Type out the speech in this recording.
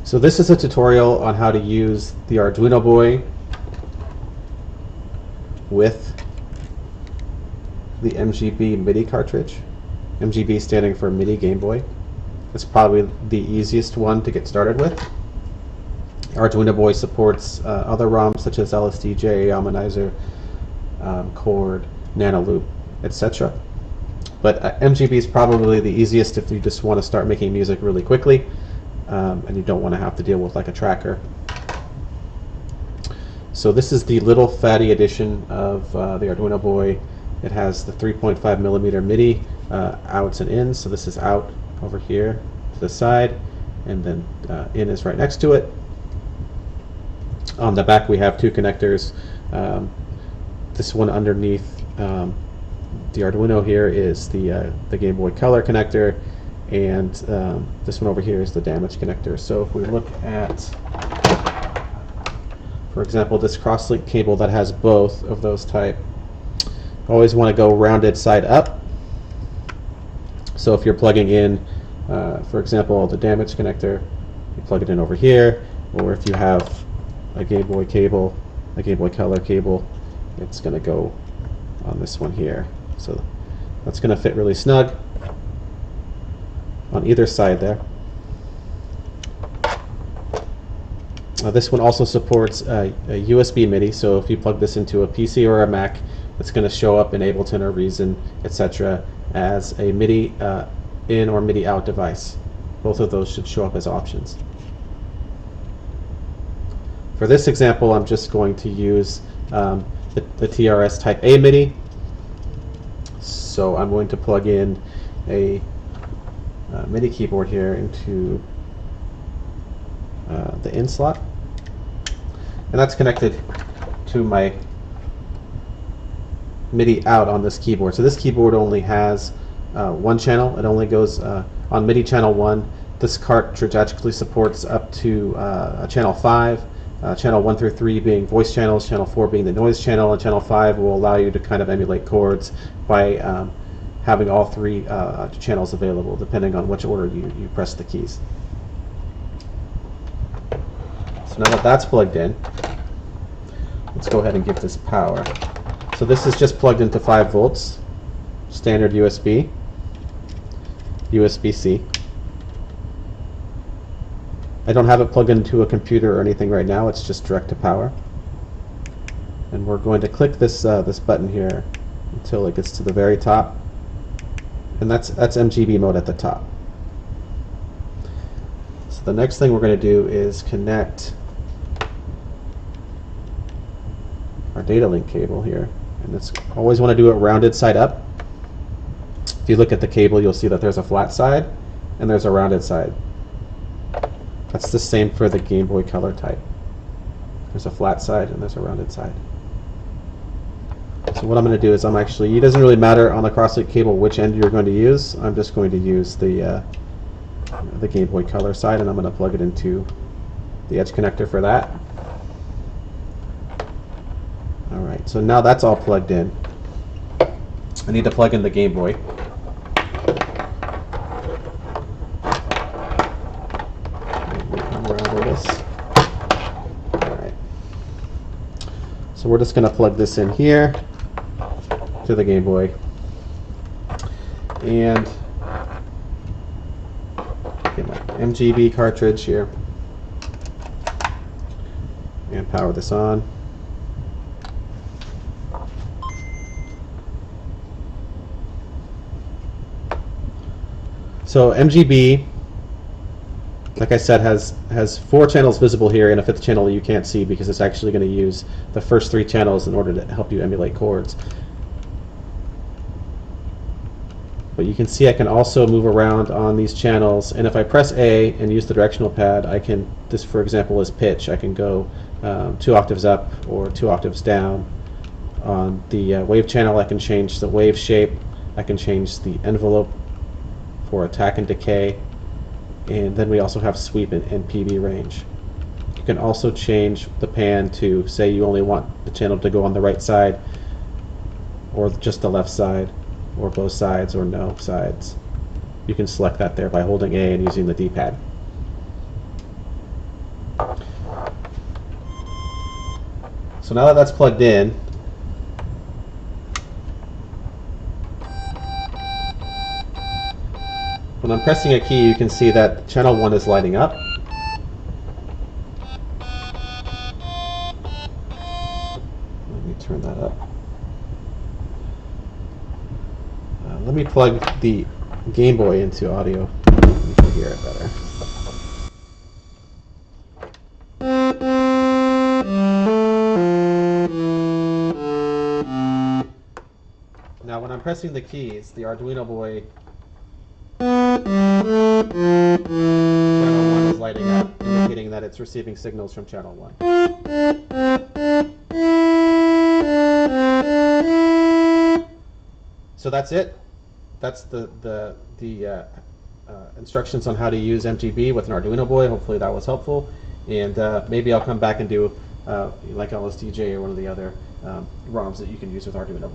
So this is a tutorial on how to use the Arduino Boy with the mGB MIDI cartridge. mGB standing for MIDI Game Boy. It's probably the easiest one to get started with. Arduino Boy supports other ROMs such as LSDJ, Almanizer, Chord, Nanoloop, etc. But mGB is probably the easiest if you just want to start making music really quickly and you don't want to have to deal with like a tracker. So this is the little fatty edition of the Arduino Boy. It has the 3.5mm MIDI outs and ins. So this is out over here to the side, and then in is right next to it. On the back we have two connectors. This one underneath the Arduino here is the Game Boy Color connector, and this one over here is the damage connector. So if we look at, for example, this crosslink cable that has both of those type, always want to go rounded side up. So if you're plugging in, for example, the damage connector, you plug it in over here, or if you have a Game Boy cable, a Game Boy Color cable, it's going to go on this one here. So that's going to fit really snug on either side there. This one also supports a USB MIDI, so if you plug this into a PC or a Mac, it's going to show up in Ableton or Reason, etc. as a MIDI in or MIDI out device. Both of those should show up as options. For this example, I'm just going to use the TRS Type A MIDI. So I'm going to plug in a MIDI keyboard here into the in slot, and that's connected to my MIDI out on this keyboard. So this keyboard only has one channel. It only goes on MIDI channel 1. This cartridge actually supports up to channel 5. Channel 1 through 3 being voice channels, channel 4 being the noise channel, and channel 5 will allow you to kind of emulate chords by having all three channels available depending on which order you press the keys. So now that that's plugged in, let's go ahead and give this power. So this is just plugged into 5 volts, standard USB, USB-C. I don't have it plugged into a computer or anything right now, it's just direct to power. And we're going to click this this button here until it gets to the very top, and that's mGB mode at the top. So the next thing we're going to do is connect our data link cable here, and it's always want to do it rounded side up. If you look at the cable, you'll see that there's a flat side and there's a rounded side. That's the same for the Game Boy Color type. There's a flat side and there's a rounded side. So what I'm going to do is it doesn't really matter on the crosslink cable which end you're going to use. I'm just going to use the Game Boy Color side, and I'm going to plug it into the edge connector for that. Alright, so now that's all plugged in. I need to plug in the Game Boy. Alright. So we're just going to plug this in here to the Game Boy. And get my mGB cartridge here and power this on. So mGB, like I said, has 4 channels visible here and a 5th channel you can't see because it's actually going to use the first 3 channels in order to help you emulate chords. But you can see I can also move around on these channels, and if I press A and use the directional pad, I can, this for example is pitch, I can go 2 octaves up or 2 octaves down. On the wave channel I can change the wave shape, I can change the envelope for attack and decay, and then we also have sweep and PB range. You can also change the pan to, say you only want the channel to go on the right side or just the left side, or both sides, or no sides. You can select that there by holding A and using the D-pad. So now that that's plugged in, when I'm pressing a key, you can see that channel 1 is lighting up. Let me turn that up. Let me plug the Game Boy into audio. You can hear it better. Now when I'm pressing the keys, the Arduino Boy channel 1 is lighting up, indicating that it's receiving signals from channel 1. So that's it. That's the instructions on how to use mGB with an Arduino Boy. Hopefully that was helpful. And maybe I'll come back and do like LSDJ or one of the other ROMs that you can use with Arduino Boy.